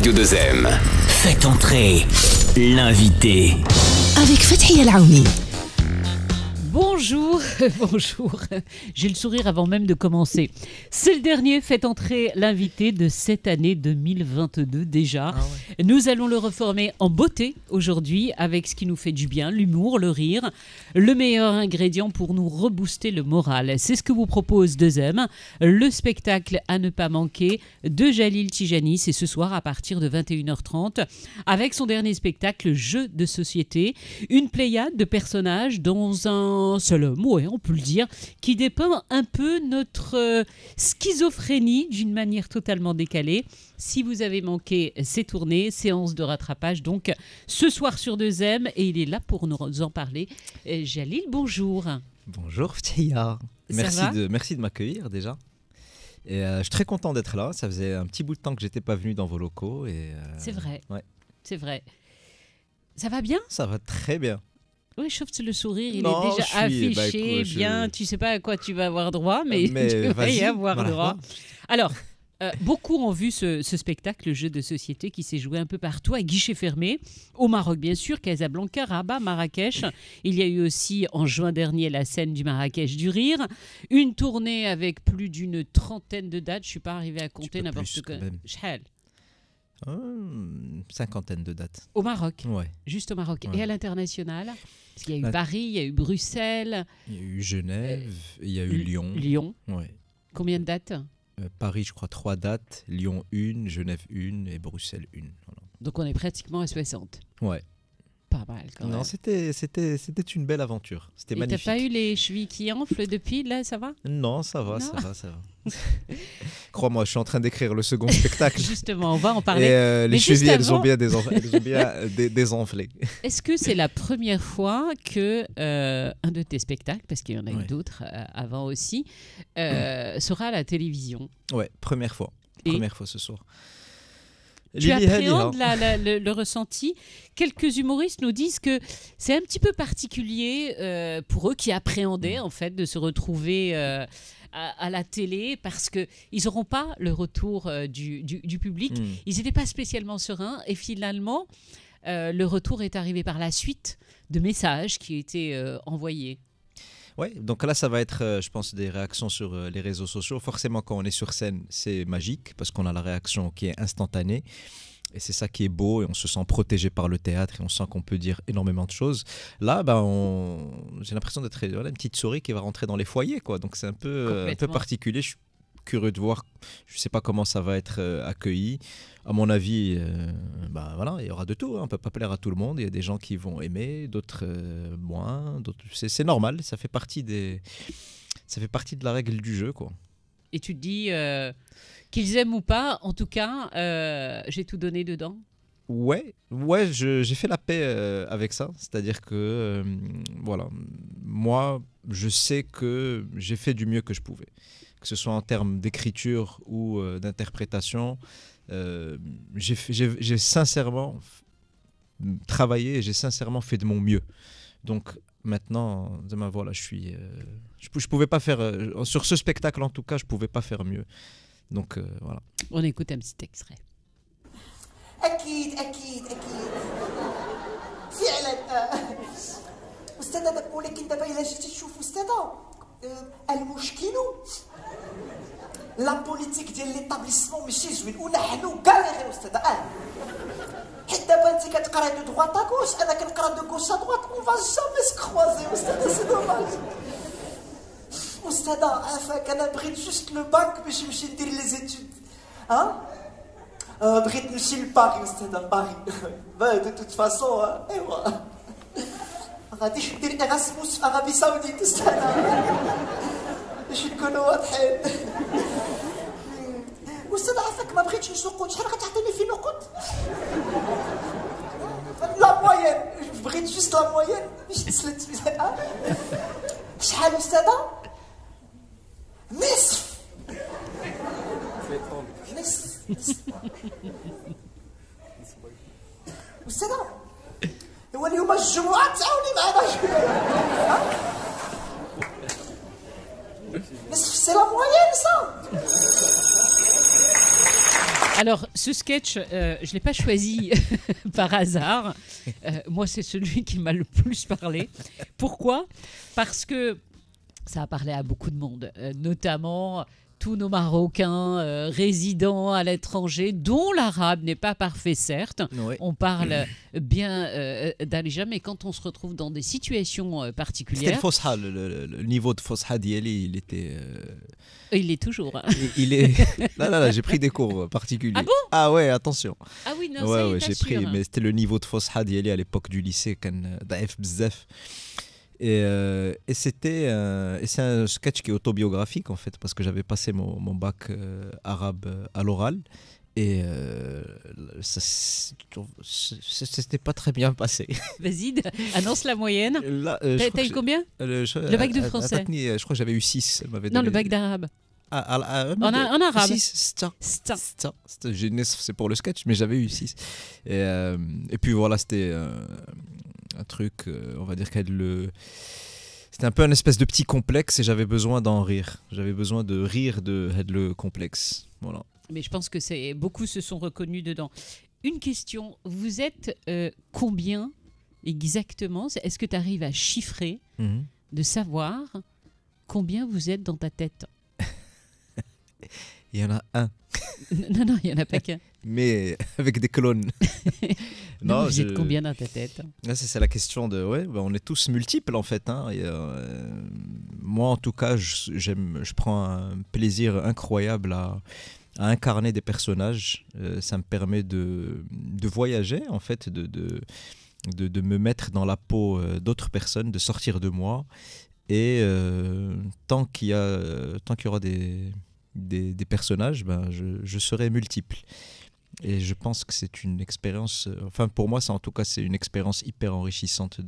Radio 2M. Faites entrer l'invité. Avec Fathia El-Aouni. Bonjour, bonjour. J'ai le sourire avant même de commencer. C'est le dernier Faites entrer l'invité de cette année 2022 déjà. Nous allons le reformer en beauté aujourd'hui avec ce qui nous fait du bien, l'humour, le rire, le meilleur ingrédient pour nous rebooster le moral. C'est ce que vous propose 2M, le spectacle à ne pas manquer de Jalil Tijani. C'est ce soir à partir de 21h30 avec son dernier spectacle, Jeu de société. Une pléiade de personnages dans un seul homme, ouais, on peut le dire, qui dépeint un peu notre schizophrénie d'une manière totalement décalée. Si vous avez manqué ces tournées, séance de rattrapage, donc ce soir sur 2M, et il est là pour nous en parler. Jalil, bonjour. Bonjour Fathia. Merci de m'accueillir déjà. Et je suis très content d'être là. Ça faisait un petit bout de temps que j'étais pas venu dans vos locaux. C'est vrai. Ouais. C'est vrai. Ça va bien ? Ça va très bien. Oui, sauf le sourire, il est déjà affiché, bien, tu sais pas à quoi tu vas avoir droit, mais tu vas y avoir droit. Alors, beaucoup ont vu ce spectacle, le jeu de société qui s'est joué un peu partout, à guichet fermé, au Maroc bien sûr, Casablanca, Rabat, Marrakech. Il y a eu aussi en juin dernier la scène du Marrakech du Rire, une tournée avec plus d'une trentaine de dates, je ne suis pas arrivé à compter n'importe quoi. Cinquantaine de dates. Au Maroc, ouais. Juste au Maroc. Ouais. Et à l'international, parce qu'il y a eu Paris, il y a eu Bruxelles. Il y a eu Genève, il y a eu Lyon. Lyon. Ouais. Combien de dates ? Paris, je crois 3 dates. Lyon 1, Genève 1 et Bruxelles 1. Voilà. Donc on est pratiquement à 60. Ouais. Pas mal quand même. Non, c'était une belle aventure. C'était magnifique. Et t'as pas eu les chevilles qui enflent depuis, là, ça va ? Non, ça va. Crois-moi, je suis en train d'écrire le second spectacle. Justement, on va en parler. Et les chevilles, elles ont bien désenflé. Est-ce que c'est la première fois que un de tes spectacles, parce qu'il y en a eu d'autres avant aussi, sera à la télévision ? Ouais, première fois. Première fois ce soir. Tu appréhendes le ressenti. Quelques humoristes nous disent que c'est un petit peu particulier pour eux qui appréhendaient en fait de se retrouver à la télé parce qu'ils n'auront pas le retour du public. Ils n'étaient pas spécialement sereins et finalement le retour est arrivé par la suite de messages qui étaient envoyés. Ouais, donc là, ça va être, je pense, des réactions sur les réseaux sociaux. Forcément, quand on est sur scène, c'est magique parce qu'on a la réaction qui est instantanée. Et c'est ça qui est beau et on se sent protégé par le théâtre et on sent qu'on peut dire énormément de choses. Là, j'ai l'impression d'être une petite souris qui va rentrer dans les foyers, quoi. Donc c'est un peu particulier. Je suis curieux de voir, je ne sais pas comment ça va être accueilli. À mon avis, voilà, il y aura de tout. On ne peut pas plaire à tout le monde. Il y a des gens qui vont aimer, d'autres moins. C'est normal, ça fait partie de la règle du jeu, quoi. Et tu te dis qu'ils aiment ou pas, en tout cas, j'ai tout donné dedans. Ouais, j'ai fait la paix avec ça. C'est-à-dire que, voilà, moi, je sais que j'ai fait du mieux que je pouvais. Que ce soit en termes d'écriture ou d'interprétation, j'ai sincèrement travaillé et j'ai sincèrement fait de mon mieux. Donc maintenant, voilà, je pouvais pas faire sur ce spectacle en tout cas, je pouvais pas faire mieux. Donc voilà. On écoute un petit extrait. أكيد فعلا أستاذة ولكن دابا إلا جيتي تشوف أستاذة المشكل لا بوليتيك ديال ليطابليسمون ماشي زوين ونحن كاع غير أستاذة حيت دابا أنت كتقرا دو دغوات ا غوش أنا كنقرا دو غوش ا دغوات اون فا جامي سكروازي أستاذة سي دوماج أستاذة عافاك أنا بغيت جوست لو باك باش نمشي ندير لي زيتود بغيت نمشي لباري أستاذة باري دو توت فاسون ايوا غادي ندير إراسموس في عربي سعودية أستاذة باش نكونوا واضحين أستاذة عافاك ما بغيتش نسوقو شحال غتعطيني في نقود لا موين بغيت جوست لا موين باش نسلت شحال أستاذة نصف أستاذة هو اليوم الجمعة تعاوني معنا نصف سي لا موين سا Alors, ce sketch, je ne l'ai pas choisi par hasard. Moi, c'est celui qui m'a le plus parlé. Pourquoi ? Parce que ça a parlé à beaucoup de monde, notamment tous nos Marocains résidant à l'étranger, dont l'arabe n'est pas parfait, certes. Ouais. On parle bien d'Alija, mais quand on se retrouve dans des situations C'était le particulières, Fosha, le niveau de Fosha d'Yeli, il était. il l'est toujours. Hein. Il est. Là, j'ai pris des cours particuliers. Ah bon ? Ah ouais, attention. Ah oui, non, Ouais, ça y est, ouais, pas j'ai sûr. pris, mais c'était le niveau de Fosha d'Yeli à l'époque du lycée, quand Daef Bzef. Et c'est un sketch qui est autobiographique en fait, parce que j'avais passé mon bac arabe à l'oral. Et ça c'était pas très bien passé. Vas-y, annonce la moyenne. Là, T'as eu combien ? Le bac de français. Je crois que j'avais eu 6. Elle m'avait Non, donné. le bac d'arabe. En En arabe. 6, Sta. c'est pour le sketch, mais j'avais eu 6. Et puis voilà, c'était un truc, on va dire c'était un peu un espèce de petit complexe et j'avais besoin d'en rire. J'avais besoin de rire de le complexe. Voilà. Mais je pense que beaucoup se sont reconnus dedans. Une question, vous êtes combien exactement ? Est-ce que tu arrives à chiffrer, de savoir combien vous êtes dans ta tête ? Il y en a un, Non, il n'y en a pas qu'un. mais avec des clones. Non, vous êtes combien dans ta tête ? Là, c'est la question de... Ouais, on est tous multiples en fait. Hein, et, moi, en tout cas, je prends un plaisir incroyable à incarner des personnages. Ça me permet de voyager en fait, de me mettre dans la peau d'autres personnes, de sortir de moi. Et tant qu'il y aura des personnages, ben, je serai multiple. Et je pense que c'est une expérience, enfin pour moi, en tout cas, c'est une expérience hyper enrichissante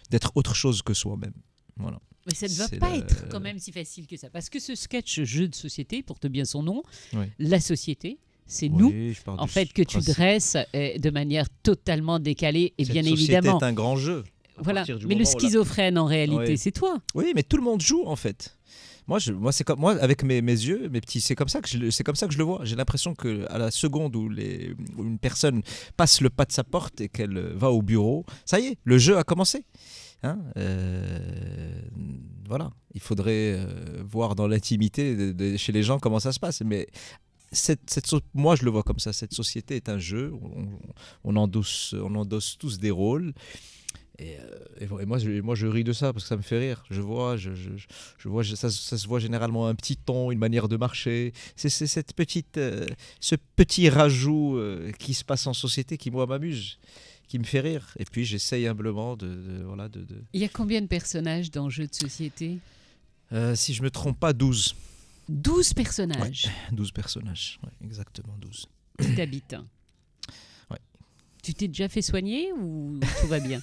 d'être autre chose que soi-même. Voilà. Mais ça ne va pas être quand même si facile que ça. Parce que ce sketch jeu de société, porte bien son nom, Oui. la société, c'est nous, en fait, que tu dresses de manière totalement décalée. Et Cette bien société évidemment. est un grand jeu. Voilà. Mais le schizophrène, en réalité, Oui. c'est toi. Oui, mais tout le monde joue en fait. Moi, avec mes yeux, mes petits, c'est comme ça que je le vois. J'ai l'impression que à la seconde où une personne passe le pas de sa porte et qu'elle va au bureau, ça y est, le jeu a commencé. Hein, voilà, il faudrait voir dans l'intimité chez les gens comment ça se passe. Mais moi, je le vois comme ça. Cette société est un jeu. On endosse tous des rôles. Et moi, je ris de ça parce que ça me fait rire. Je vois, ça se voit généralement un petit ton, une manière de marcher. C'est ce petit rajout qui se passe en société qui, moi, m'amuse, qui me fait rire. Et puis, j'essaye humblement de. Il y a combien de personnages dans Jeux de société ? Si je me trompe pas, 12. 12 personnages. Ouais, 12 personnages, ouais, exactement 12. Qui t'habitent. Ouais. Tu t'es déjà fait soigner ou tout va bien ?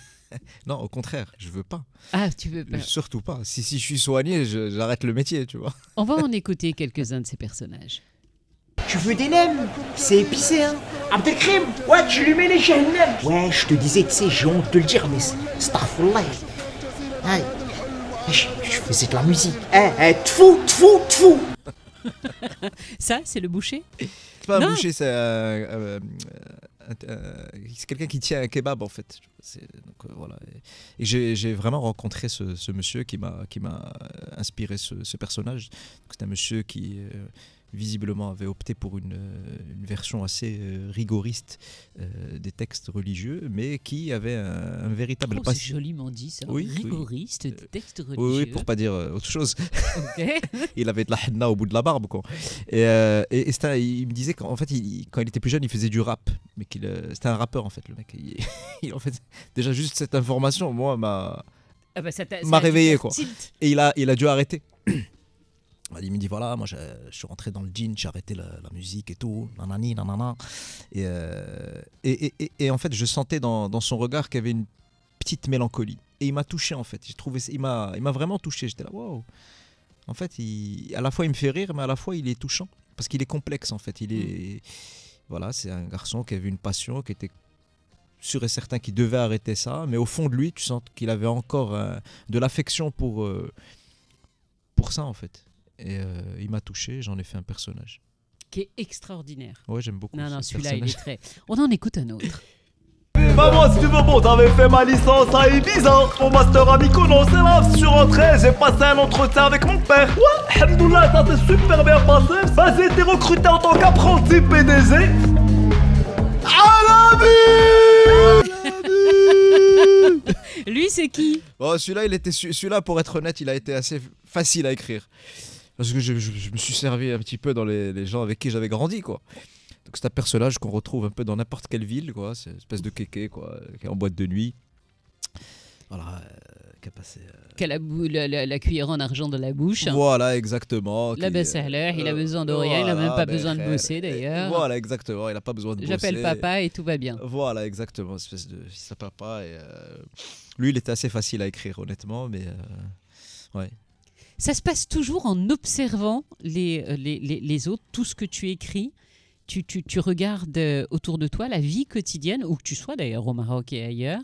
Non, au contraire, je veux pas. Ah, tu veux pas. Surtout pas. Si je suis soigné, j'arrête le métier, tu vois. On va en écouter quelques-uns de ces personnages. Tu veux des nems? C'est épicé, hein? Abdelkrim, ouais, tu lui mets les jahannam. Ouais, je te disais, tu sais, j'ai honte de le dire, mais astaghfirullah. Aïe, je faisais de la musique. Tfou. Ça, c'est le boucher? C'est pas un boucher, c'est quelqu'un qui tient un kebab en fait. Donc, voilà. Et j'ai vraiment rencontré ce monsieur qui m'a inspiré ce personnage. C'est un monsieur qui visiblement avait opté pour une version assez rigoriste des textes religieux, mais qui avait un véritable c'est joliment dit ça, oui, rigoriste des textes religieux. Oui, pour pas dire autre chose. Okay. Il avait de la henna au bout de la barbe, quoi. Et il me disait qu'en fait, quand il était plus jeune, il faisait du rap, mais c'était un rappeur en fait, le mec. En fait, déjà juste cette information, moi, m'a réveillé, quoi. Et il a dû arrêter. Il me dit voilà, moi je suis rentré dans le djinn, j'ai arrêté la musique et tout, nanani, nanana. Et en fait, je sentais dans son regard qu'il y avait une petite mélancolie. Et il m'a touché en fait. Il m'a vraiment touché. J'étais là, waouh. En fait, à la fois il me fait rire, mais à la fois il est touchant parce qu'il est complexe en fait. Voilà, c'est un garçon qui avait une passion, qui était sûr et certain qu'il devait arrêter ça, mais au fond de lui, tu sens qu'il avait encore de l'affection pour ça en fait. Et il m'a touché, j'en ai fait un personnage. qui est extraordinaire. Ouais, j'aime beaucoup. Non, ce celui-là, il est personnage. très... On en écoute un autre. Bah moi si tu veux bon j'avais fait ma licence à Ibiza. Mon master à Mykonos et là je suis rentré. J'ai passé un entretien avec mon père. Ouais, alhamdoulilah ça s'est super bien passé. Bah j'ai été recruté en tant qu'apprenti PDG. À la vie. Lui, c'est qui? Oh, celui-là, pour être honnête, il a été assez facile à écrire. Parce que je me suis servi un petit peu dans les gens avec qui j'avais grandi, quoi. Donc c'est un personnage qu'on retrouve un peu dans n'importe quelle ville, quoi. C'est une espèce de kéké, quoi, qui est en boîte de nuit. Voilà, qui a passé... Qui a la cuillère en argent dans la bouche. Voilà, exactement. La Bessahler, il a besoin de rien, il n'a même pas besoin de bosser d'ailleurs. Voilà, exactement, il n'a pas besoin de bosser. J'appelle papa et tout va bien. Voilà, exactement, espèce de fils à papa. Et, lui, il était assez facile à écrire, honnêtement, mais ouais. Ça se passe toujours en observant les autres, tout ce que tu écris. Tu regardes autour de toi la vie quotidienne, où que tu sois d'ailleurs au Maroc et ailleurs,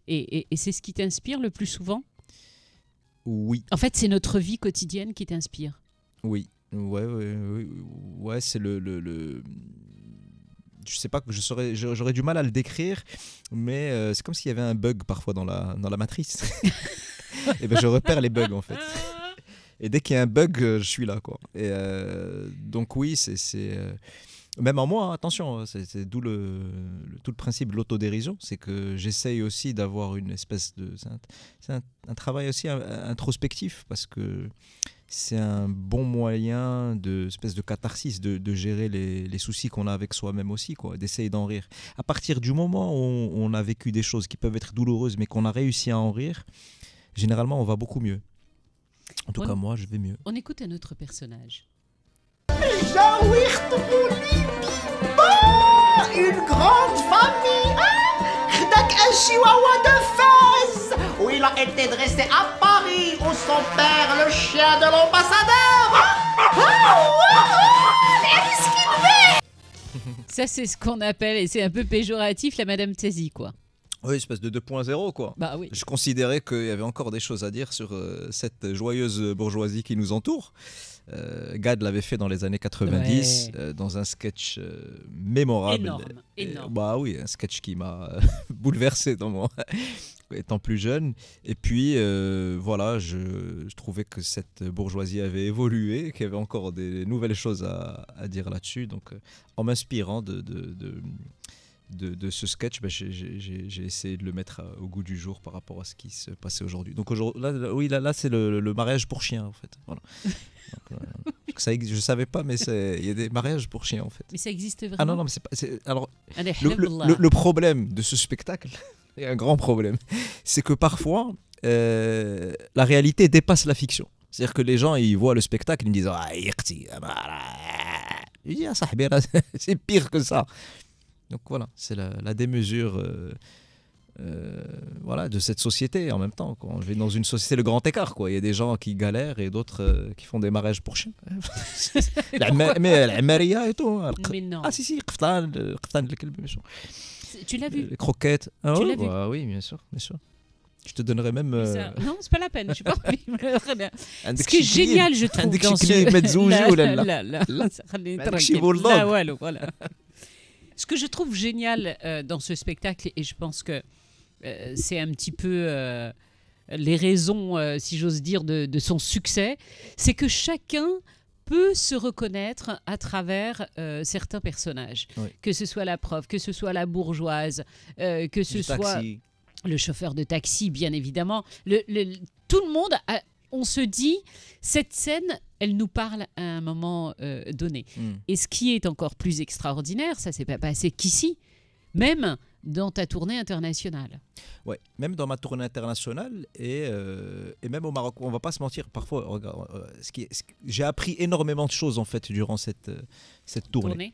et c'est ce qui t'inspire le plus souvent? Oui. En fait, c'est notre vie quotidienne qui t'inspire. Oui, ouais, c'est le... Je sais pas, j'aurais du mal à le décrire, mais c'est comme s'il y avait un bug parfois dans la matrice. Et ben je repère les bugs en fait. Et dès qu'il y a un bug, je suis là, quoi. Et donc oui, c'est même en moi, hein, attention, c'est d'où tout le principe de l'autodérision, c'est que j'essaye aussi d'avoir une espèce de... C'est un travail aussi introspectif, parce que c'est un bon moyen espèce de catharsis, de gérer les soucis qu'on a avec soi-même aussi, quoi, d'essayer d'en rire. À partir du moment où on a vécu des choses qui peuvent être douloureuses, mais qu'on a réussi à en rire, généralement, on va beaucoup mieux. En tout cas, moi, je vais mieux. On écoute un autre personnage. Une grande famille. Khdak un chihuahua de Fès, où il a été dressé à Paris, où son père, le chien de l'ambassadeur. Ça, c'est ce qu'on appelle, et c'est un peu péjoratif, la Madame Tzazi, quoi. Oui, espèce de 2.0, quoi. Bah oui. Je considérais qu'il y avait encore des choses à dire sur cette joyeuse bourgeoisie qui nous entoure. Gad l'avait fait dans les années 90, dans un sketch mémorable. Énorme. Bah oui, un sketch qui m'a bouleversé étant plus jeune. Et puis, voilà, je trouvais que cette bourgeoisie avait évolué, qu'il y avait encore des nouvelles choses à dire là-dessus. Donc, en m'inspirant de ce sketch, j'ai essayé de le mettre au goût du jour par rapport à ce qui se passait aujourd'hui. Donc là c'est le mariage pour chiens en fait. Voilà. Donc, je savais pas, mais il y a des mariages pour chiens en fait. Mais ça existe vraiment? Ah non, mais c'est pas. Alors le problème de ce spectacle, il y a un grand problème, c'est que parfois la réalité dépasse la fiction. C'est-à-dire que les gens ils voient le spectacle, ils me disent c'est pire que ça. Donc voilà, c'est la démesure voilà, de cette société en même temps, quoi. On vit dans une société, le grand écart, quoi. Il y a des gens qui galèrent et d'autres qui font des mariages pour chiens. Mais la Maria et tout. Mais non. Ah si, qftan الكلب méchant. Tu l'as vu? Les croquettes. Ah, tu ouais, l'as vu? bah, oui, bien sûr. Je te donnerai même... Non, c'est pas la peine, je sais pas. Très bien. Ce qui est génial, je trouve, dans voilà. Ce que je trouve génial dans ce spectacle, et je pense que c'est un petit peu les raisons, si j'ose dire, de son succès, c'est que chacun peut se reconnaître à travers certains personnages. Oui. Que ce soit la prof, que ce soit la bourgeoise, que ce soit le chauffeur de taxi, bien évidemment. Tout le monde on se dit, cette scène, elle nous parle à un moment donné. Et ce qui est encore plus extraordinaire, ça s'est pas passé qu'ici, même dans ta tournée internationale. Ouais, même dans ma tournée internationale et même au Maroc. On va pas se mentir, parfois, regarde, j'ai appris énormément de choses en fait durant cette tournée.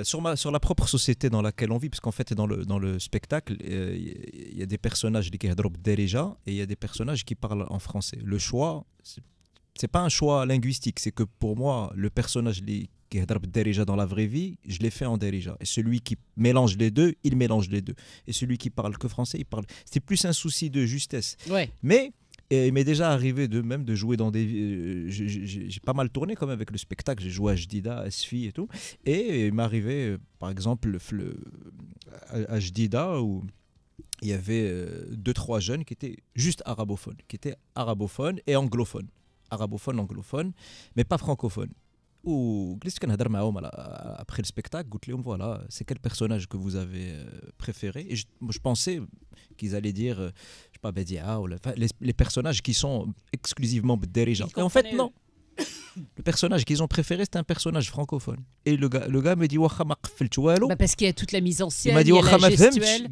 Sur la propre société dans laquelle on vit, parce qu'en fait dans le spectacle il y a des personnages qui parlent déjà et il y a des personnages qui parlent en français. Le choix, c'est pas un choix linguistique, c'est que pour moi le personnage qui parle déjà dans la vraie vie, je l'ai fait en déjà, et celui qui mélange les deux, il mélange les deux, et celui qui parle que français, il parle. C'est plus un souci de justesse. Ouais. Mais Et il m'est déjà arrivé même de jouer dans des... j'ai pas mal tourné quand même avec le spectacle. J'ai joué à Jdida, à Sfi et tout. Et il m'est arrivé, par exemple, à Jdida, où il y avait 2-3 jeunes qui étaient juste arabophones, et anglophones. Arabophones, anglophones, mais pas francophones. Ou après le spectacle, voilà, c'est quel personnage que vous avez préféré? Et je pensais qu'ils allaient dire, je sais pas, Bedia, ou les personnages qui sont exclusivement Bderija. Et en fait, non. Le personnage qu'ils ont préféré, c'était un personnage francophone. Et le gars me dit, parce qu'il y a toute la mise en scène, il m'a dit, il y a la gestuelle.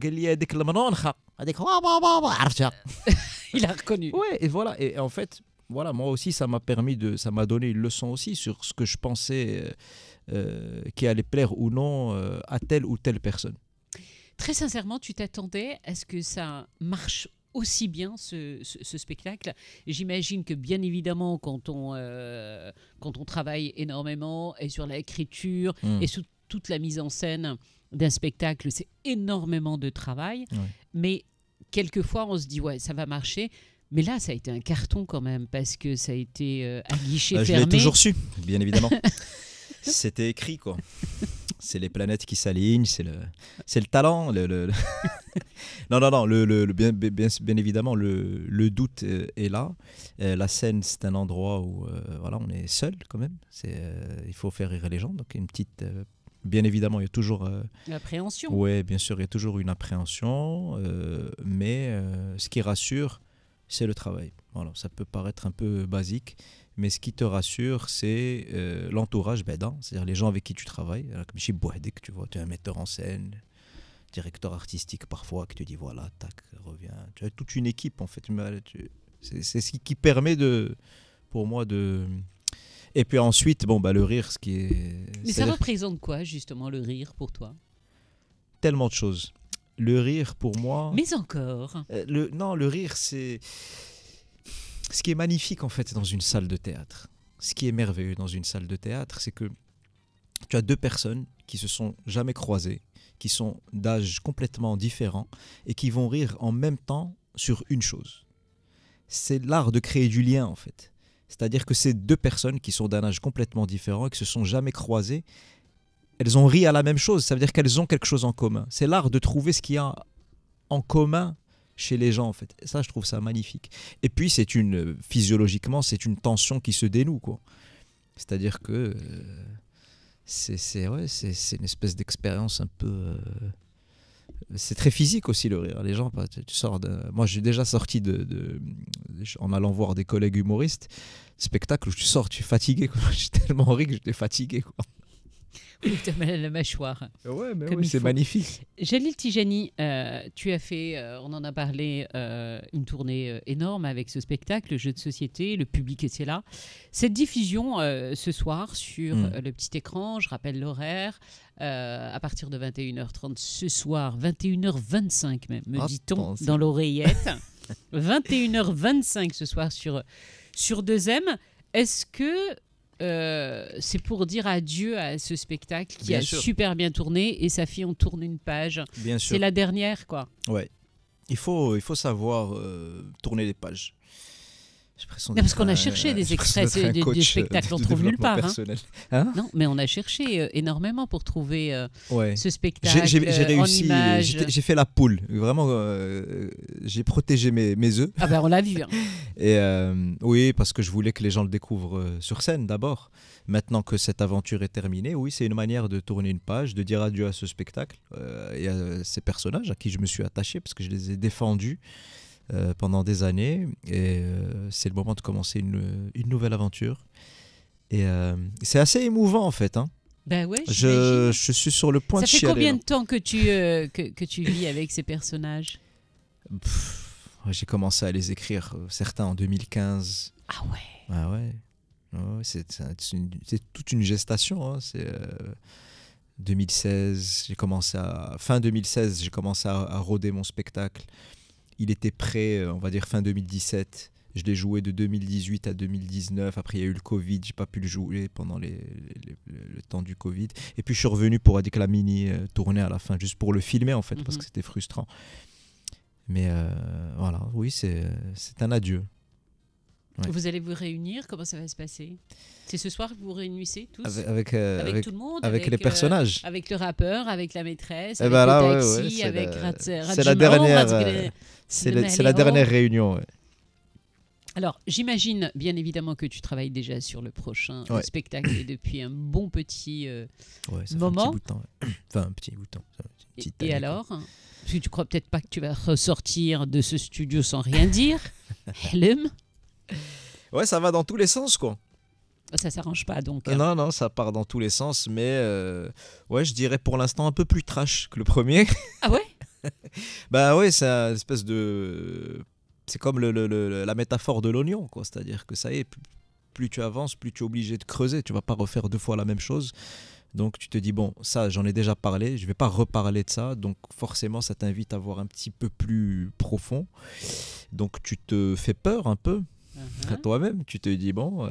Il a reconnu. Ouais, et voilà. Et en fait, voilà, moi aussi, ça m'a donné une leçon aussi sur ce que je pensais qui allait plaire ou non à telle ou telle personne. Très sincèrement, tu t'attendais à ce que ça marche aussi bien, ce spectacle? J'imagine que bien évidemment, quand on travaille énormément et sur l'écriture et sur toute la mise en scène d'un spectacle, c'est énormément de travail. Ouais. Mais quelquefois, on se dit, ouais, ça va marcher. Mais là, ça a été un carton quand même, parce que ça a été à guichet fermé. Je l'ai toujours su, bien évidemment. C'était écrit, quoi. C'est les planètes qui s'alignent, c'est le talent. Non, bien évidemment, le doute est là. La scène, c'est un endroit où voilà, on est seul quand même. Il faut faire rire les gens, donc une petite... Bien évidemment, il y a toujours... l'appréhension. Oui, bien sûr, il y a toujours une appréhension. Mais ce qui rassure, c'est le travail. Voilà, ça peut paraître un peu basique, mais ce qui te rassure, c'est l'entourage, c'est-à-dire les gens avec qui tu travailles. Comme chez Bouhdek, tu vois, tu es un metteur en scène, directeur artistique parfois, qui te dit voilà, tac, reviens. Tu as toute une équipe en fait. C'est ce qui permet pour moi de... Et puis ensuite, le rire, ce qui est... Mais ça représente quoi justement le rire pour toi? Tellement de choses. Le rire, pour moi... Mais encore le rire, c'est... Ce qui est magnifique, en fait, dans une salle de théâtre, ce qui est merveilleux dans une salle de théâtre, c'est que tu as deux personnes qui se sont jamais croisées, qui sont d'âge complètement différents et qui vont rire en même temps sur une chose. C'est l'art de créer du lien, en fait. C'est-à-dire que ces deux personnes qui sont d'un âge complètement différent et qui se sont jamais croisées, elles ont ri à la même chose, ça veut dire qu'elles ont quelque chose en commun. C'est l'art de trouver ce qu'il y a en commun chez les gens, en fait. Et ça, je trouve ça magnifique. Et puis, physiologiquement, c'est une tension qui se dénoue, quoi. C'est-à-dire que c'est une espèce d'expérience un peu... c'est très physique aussi, le rire. Les gens, tu sors moi, j'ai déjà sorti en allant voir des collègues humoristes, spectacle où tu sors, tu es fatigué, quoi. J'ai tellement ri que j'étais fatigué, quoi. Oui, tu as mal à la mâchoire. Ouais, mais oui, c'est magnifique. Jalil Tijani, tu as fait, on en a parlé, une tournée énorme avec ce spectacle, le jeu de société, le public était là. Cette diffusion ce soir sur le petit écran, je rappelle l'horaire, à partir de 21h30 ce soir, 21h25 même, me dit-on dans l'oreillette. 21h25 ce soir sur 2M. Est-ce que c'est pour dire adieu à ce spectacle qui a super bien tourné et sa fille en tourne une page? Bien sûr. C'est la dernière, quoi. Ouais. Il faut savoir tourner les pages. Non, parce qu'on a cherché des extraits des spectacles, on ne trouve nulle part. Hein? Non, mais on a cherché énormément pour trouver ce spectacle. J'ai réussi, en images. J'ai fait la poule. Vraiment, j'ai protégé mes œufs. Ah ben on l'a vu. Hein. Et oui, parce que je voulais que les gens le découvrent sur scène d'abord. Maintenant que cette aventure est terminée, oui, c'est une manière de tourner une page, de dire adieu à ce spectacle et à ces personnages à qui je me suis attaché parce que je les ai défendus pendant des années. Et c'est le moment de commencer une nouvelle aventure. Et c'est assez émouvant en fait. Hein. Ben ouais, je suis sur le point de chialer. Ça fait combien de temps que tu vis avec ces personnages? J'ai commencé à les écrire, certains en 2015. Ah ouais. Ah ouais. C'est toute une gestation. Hein. C'est 2016. Fin 2016, j'ai commencé à roder mon spectacle. Il était prêt, on va dire fin 2017. Je l'ai joué de 2018 à 2019. Après, il y a eu le Covid. J'ai pas pu le jouer pendant le temps du Covid. Et puis, je suis revenu pour Adik Lamini tourner à la fin, juste pour le filmer, en fait, parce que c'était frustrant. Mais voilà, oui, c'est un adieu. Ouais. Vous allez vous réunir, comment ça va se passer? C'est ce soir que vous vous réunissez tous? Avec Tout le monde, avec les personnages. avec le rappeur, avec la maîtresse, Eh avec ben là, le ouais, taxi, c'est avec c'est la dernière, c'est la dernière réunion. Ouais. Alors, j'imagine bien évidemment que tu travailles déjà sur le prochain spectacle et depuis un bon petit Ouais, ça moment. fait un petit bout de temps. Ouais. Enfin, un petit bout de temps. Et alors? Parce que tu crois peut-être pas que tu vas ressortir de ce studio sans rien dire. Helm. Ouais, ça va dans tous les sens, quoi. Ça s'arrange pas donc. Non, ça part dans tous les sens, mais ouais, je dirais pour l'instant un peu plus trash que le premier. Ah ouais? Bah ouais, c'est une espèce de... C'est comme la métaphore de l'oignon, quoi. C'est-à-dire que ça y est, plus tu avances, plus tu es obligé de creuser. Tu vas pas refaire 2 fois la même chose. Donc tu te dis, bon, ça j'en ai déjà parlé, je vais pas reparler de ça. Donc forcément, ça t'invite à voir un petit peu plus profond. Donc tu te fais peur un peu. À toi-même, tu te dis, bon,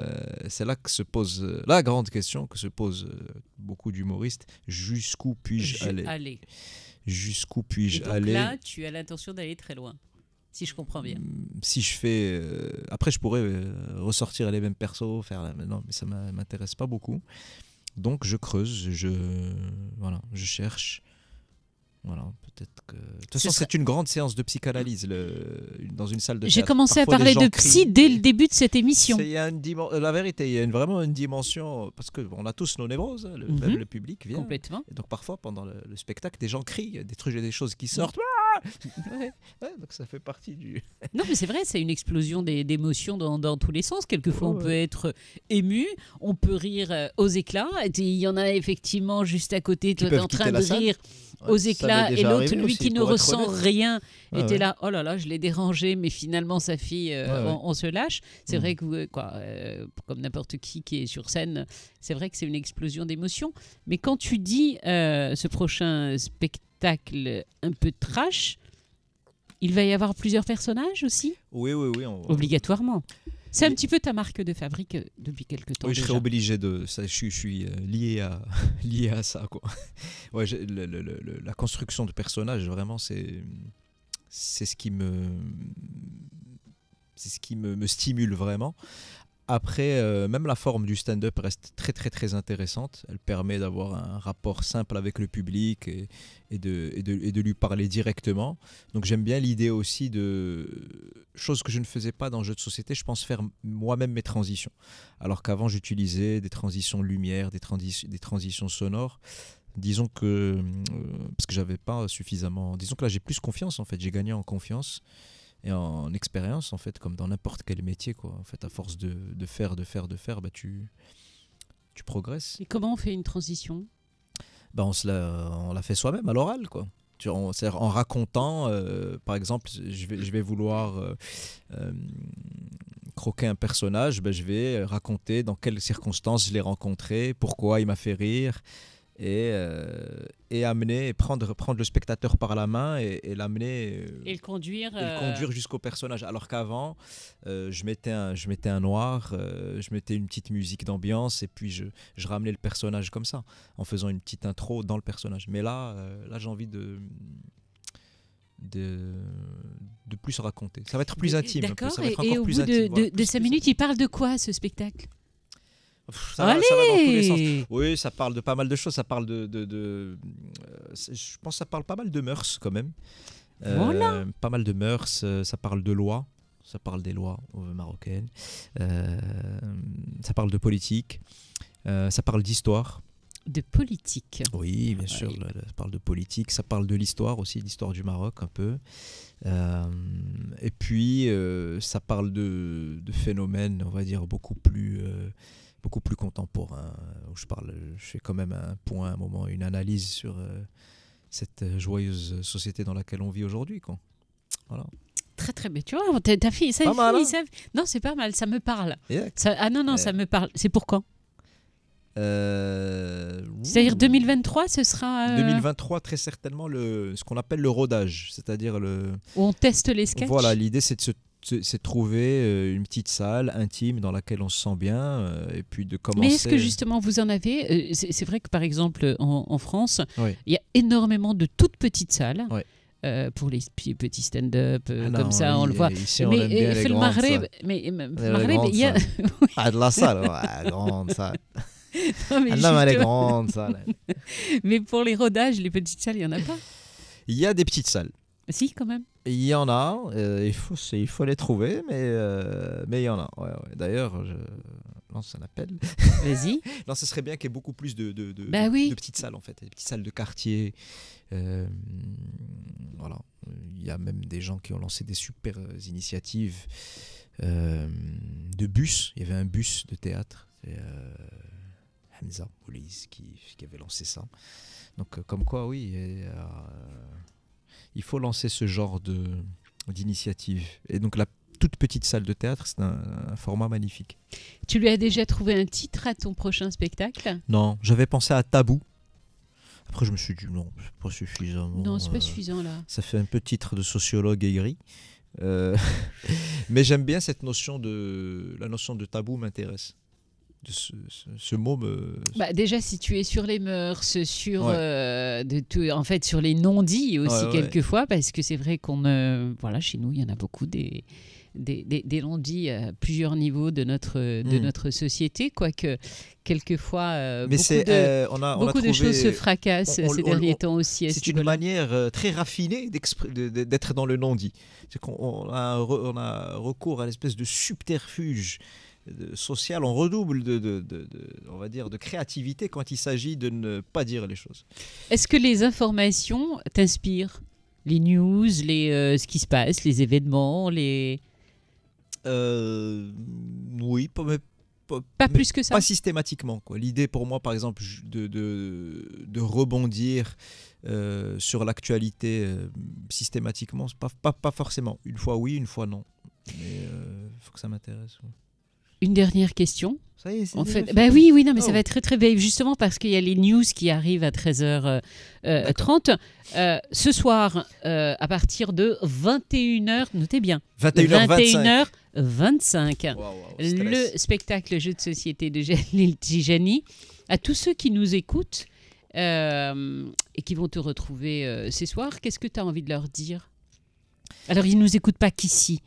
c'est là que se pose la grande question que se posent beaucoup d'humoristes. Jusqu'où puis-je aller? Jusqu'où puis-je aller? Là, tu as l'intention d'aller très loin, si je comprends bien. Si je fais... après, je pourrais ressortir les mêmes persos, non, mais ça m'intéresse pas beaucoup. Donc, je creuse, je cherche. Voilà, peut-être que... De toute façon, c'est une grande séance de psychanalyse dans une salle de théâtre. J'ai commencé à Parfois, parler de crient. psy dès le début de cette émission. La vérité, il y a vraiment une dimension, parce qu'on a tous nos névroses, même le public vient. Complètement. Et donc parfois, pendant le spectacle, des gens crient, des choses qui sortent. Ouais, donc ça fait partie du... Non, mais c'est vrai, c'est une explosion d'émotions dans tous les sens. Quelquefois, on peut être ému, on peut rire aux éclats. Il y en a effectivement juste à côté, toi, t'es en train de rire aux éclats, et l'autre, lui qui ne ressent rien, était là, oh là là, je l'ai dérangé, mais finalement, sa fille, on se lâche. C'est vrai que, comme n'importe qui est sur scène, c'est vrai que c'est une explosion d'émotions. Mais quand tu dis ce prochain spectacle un peu trash, il va y avoir plusieurs personnages aussi? Oui. Obligatoirement. C'est un petit peu ta marque de fabrique depuis quelque temps. Oui, je déjà. serais obligé de... Ça, je suis lié à ça, quoi. Ouais, la construction de personnages, vraiment, c'est ce qui me stimule vraiment. Après, même la forme du stand-up reste très très très intéressante. Elle permet d'avoir un rapport simple avec le public et de lui parler directement. Donc j'aime bien l'idée aussi de choses que je ne faisais pas dans le jeu de société. Je pense faire moi-même mes transitions. Alors qu'avant j'utilisais des transitions lumière, des transitions sonores. Disons que, parce que j'avais pas suffisamment... Disons que là j'ai plus confiance en fait, j'ai gagné en confiance. Et en expérience, en fait, comme dans n'importe quel métier, quoi. En fait, à force de faire, bah, tu progresses. Et comment on fait une transition? Bah, on l'a fait soi-même à l'oral, quoi. C'est-à-dire en racontant, par exemple, je vais vouloir croquer un personnage, bah, je vais raconter dans quelles circonstances je l'ai rencontré, pourquoi il m'a fait rire. Et amener, prendre le spectateur par la main et l'amener et le conduire jusqu'au personnage. Alors qu'avant, je mettais un noir, je mettais une petite musique d'ambiance et puis je ramenais le personnage comme ça, en faisant une petite intro dans le personnage. Mais là j'ai envie de plus raconter. Ça va être plus intime. D'accord, ça va être et encore au plus bout intime, de 5 minutes, il parle de quoi, ce spectacle? Ça va dans tous les sens. Oui, ça parle de pas mal de choses. Ça parle je pense que ça parle pas mal de mœurs quand même. Voilà. Pas mal de mœurs. Ça parle de lois. Ça parle des lois marocaines. Ça parle de politique. Ça parle d'histoire. De politique. Oui, bien sûr. Ça parle de politique. Ça parle de l'histoire aussi, l'histoire du Maroc un peu. Et puis, ça parle de phénomènes, on va dire, beaucoup plus contemporain, où je fais quand même un moment, une analyse sur cette joyeuse société dans laquelle on vit aujourd'hui, quoi. Voilà. Très très bien. Tu vois, ta fille, ça, non, c'est pas mal, ça me parle. Yeah. Ça me parle. C'est pour quand? C'est-à-dire 2023, ce sera... 2023, très certainement, ce qu'on appelle le rodage, c'est-à-dire où on teste les sketchs. Voilà, l'idée c'est de trouver une petite salle intime dans laquelle on se sent bien et puis de commencer... Mais est-ce que justement vous en avez c'est vrai que par exemple en France, il y a énormément de toutes petites salles. Oui. pour les petits stand-up, non, comme ça, on le voit. Ici, on aime bien les le grandes Maghreb, salles. mais Les Maghreb, grandes il y a. salles. Ah, de la salle, ouais, grande salle. Non, mais Ah non, mais les justement- grandes salles. mais pour les rodages, les petites salles, il n'y en a pas. Il y a des petites salles. Si, quand même. Il y en a, il faut les trouver, mais il y en a. Ouais, ouais. D'ailleurs, je lance un appel. Vas-y. Non, ce serait bien qu'il y ait beaucoup plus de Bah oui. de petites salles, en fait. Des petites salles de quartier. Voilà. Il y a même des gens qui ont lancé des super initiatives de bus. Il y avait un bus de théâtre. C'est Hamza Bouliz qui avait lancé ça. Donc, comme quoi, oui, il faut lancer ce genre d'initiative. Et donc, la toute petite salle de théâtre, c'est un format magnifique. Tu lui as déjà trouvé un titre à ton prochain spectacle? Non, j'avais pensé à Tabou. Après, je me suis dit non, c'est pas suffisant. Non, c'est pas suffisant là. Ça fait un peu titre de sociologue aigri. Mais j'aime bien cette notion la notion de tabou m'intéresse. Ce mot me. Bah, déjà, si tu es sur les mœurs, sur, Ouais. en fait, sur les non-dits aussi, Ouais. quelquefois, parce que c'est vrai voilà, chez nous, il y en a beaucoup des non-dits à plusieurs niveaux de notre société, quoique quelquefois, Mais beaucoup de choses se fracassent ces derniers temps aussi. À ce C'est une niveau-là. manière très raffinée d'être dans le non-dit. C'est qu'on a recours à l'espèce de subterfuge social. On redouble on va dire, de créativité quand il s'agit de ne pas dire les choses. Est-ce que les informations t'inspirent? Les news, ce qui se passe, les événements, Oui, Pas mais plus que ça. pas systématiquement, quoi. L'idée pour moi, par exemple, de rebondir sur l'actualité systématiquement, c'est pas forcément. Une fois oui, une fois non. Mais faut que ça m'intéresse. Ouais. Une dernière question. Ça y est, c'est En déjà fait, fait. bah oui, non, mais ça Oh. va être très très bien. Justement parce qu'il y a les news qui arrivent à 13h30. Ce soir, à partir de 21h, notez bien, 21h25. 21h25, le spectacle jeu de société de Jalil Tijani. À tous ceux qui nous écoutent et qui vont te retrouver ce soir, qu'est-ce que tu as envie de leur dire? Alors, ils ne nous écoutent pas qu'ici.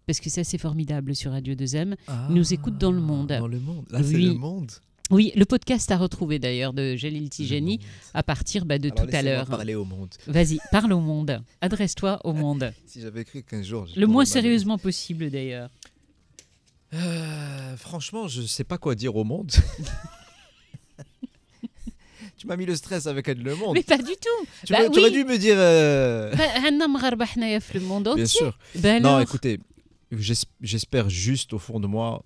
Parce que ça, c'est formidable sur Radio 2M. Ils nous écoutent dans le monde. Dans le monde. Là, c'est Oui. le monde. Oui, le podcast à retrouver d'ailleurs de Jalil Tijani à partir de Alors, tout à laissez-moi l'heure. parler au monde. Vas-y, parle au monde. Adresse-toi au monde. Si j'avais cru qu'un jour. Le moins sérieusement possible d'ailleurs. Franchement, je sais pas quoi dire au monde. Tu m'as mis le stress avec le monde. Mais pas du tout. Tu Bah aurais oui. dû me dire. Hanna مغاربة حنايا في le monde Bien entier. sûr. Ben Non, alors. écoutez, j'espère juste au fond de moi,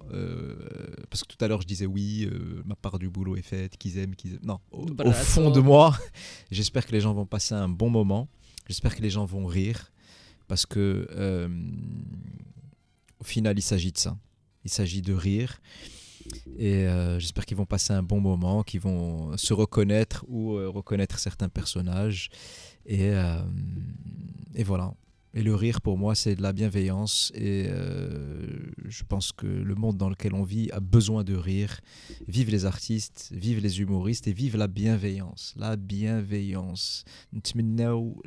parce que tout à l'heure je disais oui, ma part du boulot est faite, qu'ils aiment. Non, au Voilà, fond ça. de moi, j'espère que les gens vont passer un bon moment. J'espère que les gens vont rire, parce que au final, il s'agit de ça. Il s'agit de rire. Et j'espère qu'ils vont passer un bon moment, qu'ils vont se reconnaître ou reconnaître certains personnages. Et voilà. Et le rire, pour moi, c'est de la bienveillance. Et je pense que le monde dans lequel on vit a besoin de rire. Vive les artistes, vive les humoristes et vive la bienveillance. La bienveillance. نتمناو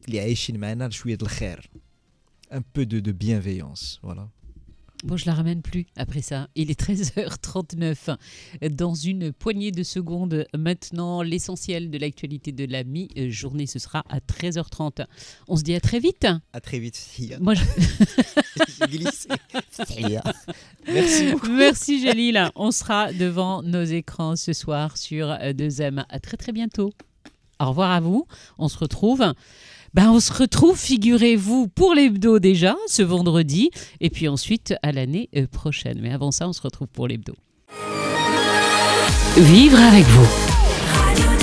اللي عايشين معنا شوية الخير. Un peu de bienveillance. Voilà. Bon, je la ramène plus après ça. Il est 13h39. Dans une poignée de secondes, maintenant, l'essentiel de l'actualité de la mi-journée, ce sera à 13h30. On se dit à très vite. À très vite. Moi, J'ai glissé. Merci beaucoup. Merci Jalil. On sera devant nos écrans ce soir sur 2M. À très très bientôt. Au revoir à vous. On se retrouve. On se retrouve, figurez-vous, pour l'hebdo déjà, ce vendredi, et puis ensuite à l'année prochaine. Mais avant ça, on se retrouve pour l'hebdo. Vivre avec vous.